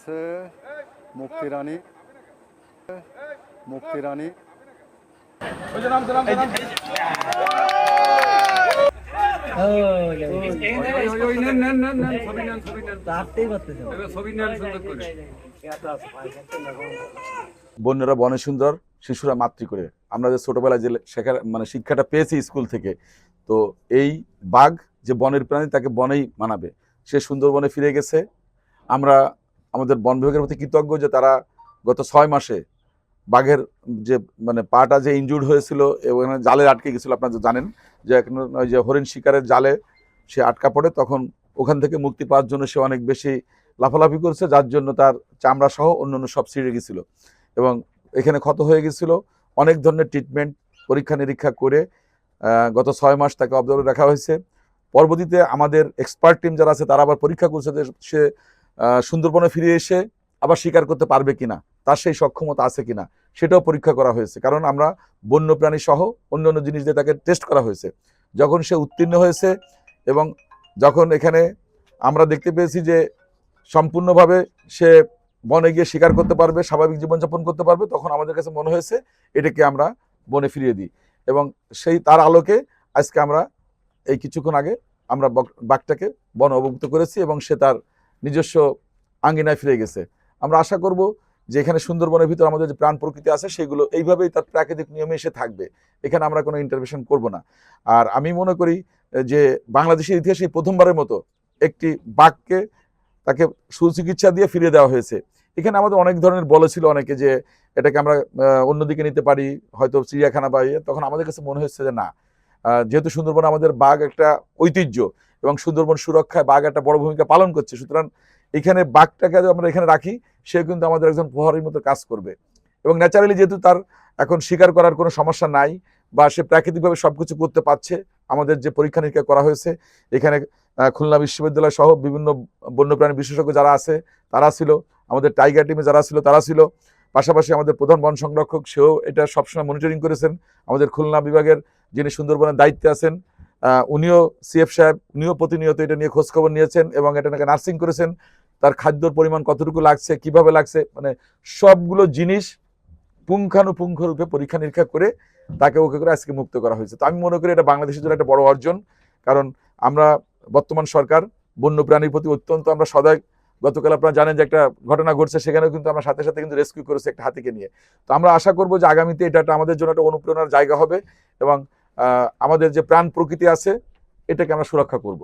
আছে মুক্তি রানী, মুক্তি রানী। বন্যরা বনে সুন্দর, শিশুরা মাতৃ করে। আমরা যে ছোটবেলায় যে শিক্ষাটা পেয়েছি স্কুল থেকে, তো এই বাঘ যে বনের প্রাণী, তাকে বনেই মানাবে। সে সুন্দরবনে ফিরে গেছে। আমরা আমাদের বন বিভাগের প্রতি কৃতজ্ঞ যে তারা গত 6 মাসে বাঘের যে পাটা যে ইনজুর্ড হয়েছিল এবং জালে আটকে গেছিল, আপনারা জানেন যে ওই যে হরিণ শিকারের জালে সে আটকা পড়ে, তখন ওখান থেকে মুক্তি পাওয়ার জন্য সে অনেক বেশি লাফালাফি করছে, যার জন্য তার চামড়া সহ অন্যান্য সব ছিঁড়ে গেছিল এবং এখানে ক্ষত হয়ে গেছিল। অনেক ধরনের ট্রিটমেন্ট, পরীক্ষা নিরীক্ষা করে গত 6 মাস তাকে অবজার্ভে রাখা হয়েছে। পরবর্তীতে আমাদের এক্সপার্ট টিম যারা আছে তারা আবার পরীক্ষা করছে যে সে সুন্দরবনে ফিরে এসে আবার শিকার করতে পারবে কিনা, তার সেই সক্ষমতা আছে কিনা, সেটাও পরীক্ষা করা হয়েছে। কারণ আমরা বন্যপ্রাণী সহ অন্যান্য জিনিস দিয়ে তাকে টেস্ট করা হয়েছে। যখন সে উত্তীর্ণ হয়েছে এবং যখন এখানে আমরা দেখতে পেয়েছি যে সম্পূর্ণভাবে সে বনে গিয়ে শিকার করতে পারবে, স্বাভাবিক জীবনযাপন করতে পারবে, তখন আমাদের কাছে মনে হয়েছে এটাকে আমরা বনে ফিরিয়ে দিই। এবং সেই তার আলোকে আজকে আমরা এই কিছুক্ষণ আগে আমরা বাঘটাকে বন অবমুক্ত করেছি এবং সে তার নিজস্ব আঙ্গিনায় ফিরে গেছে। আমরা আশা করব যে এখানে সুন্দরবনের ভিতর আমাদের যে প্রাণ প্রকৃতি আছে সেগুলো এইভাবেই তার প্রাকৃতিক নিয়মে এসে থাকবে। এখানে আমরা কোনো ইন্টারভেনশন করব না। আর আমি মনে করি যে বাংলাদেশের ইতিহাসে প্রথমবারের মতো একটি বাঘকে তাকে সুচিকিৎসা দিয়ে ফিরিয়ে দেওয়া হয়েছে। এখানে আমাদের অনেক ধরনের বলেছিল অনেকে যে এটাকে আমরা অন্যদিকে নিতে পারি, হয়তো চিড়িয়াখানা বা তখন আমাদের কাছে মনে হচ্ছে যে না, যেহেতু সুন্দরবন আমাদের বাঘ একটা ঐতিহ্য এবং সুন্দরবন সুরক্ষায় বাঘ একটা বড় ভূমিকা পালন করছে, সুতরাং এখানে বাঘটাকে আমরা এখানে রাখি, সে কিন্তু আমাদের একজন প্রহরীর মতো কাজ করবে। এবং ন্যাচারালি যেহেতু তার এখন শিকার করার কোনো সমস্যা নাই বা সে প্রাকৃতিকভাবে সবকিছু করতে পারছে, আমাদের যে পরীক্ষা নিরীক্ষা করা হয়েছে এখানে খুলনা বিশ্ববিদ্যালয় সহ বিভিন্ন বন্যপ্রাণী বিশেষজ্ঞ যারা আছে তারা ছিল, আমাদের টাইগার টিমে যারা ছিল তারা ছিল, পাশাপাশি আমাদের প্রধান বন সংরক্ষক সেও এটা সবসময় মনিটরিং করেছেন। আমাদের খুলনা বিভাগের যিনি সুন্দরবনের দায়িত্বে আছেন উনিও সিএফ সাহেব, উনিও প্রতিনিয়ত এটা নিয়ে খোঁজখবর নিয়েছেন এবং এটাকে নার্সিং করেছেন। তার খাদ্যর পরিমাণ কতটুকু লাগছে, কিভাবে লাগছে, সবগুলো জিনিস পুঙ্খানুপুঙ্খ রূপে পরীক্ষা নিরীক্ষা করে তাকে ওকে করে আজকে মুক্ত করা হয়েছে। তো আমি মনে করি এটা বাংলাদেশের জন্য একটা বড় অর্জন। কারণ আমরা বর্তমান সরকার বন্যপ্রাণীর প্রতি অত্যন্ত আমরা সদয়। গতকাল আপনারা জানেন যে একটা ঘটনা ঘটছে, সেখানেও কিন্তু আমরা সাথে সাথে কিন্তু রেস্কিউ করেছি একটা হাতিকে নিয়ে। তো আমরা আশা করবো যে আগামীতে এটা আমাদের জন্য একটা অনুপ্রেরণার জায়গা হবে এবং আমাদের যে প্রাণ প্রকৃতি আছে এটাকে আমরা সুরক্ষা করব।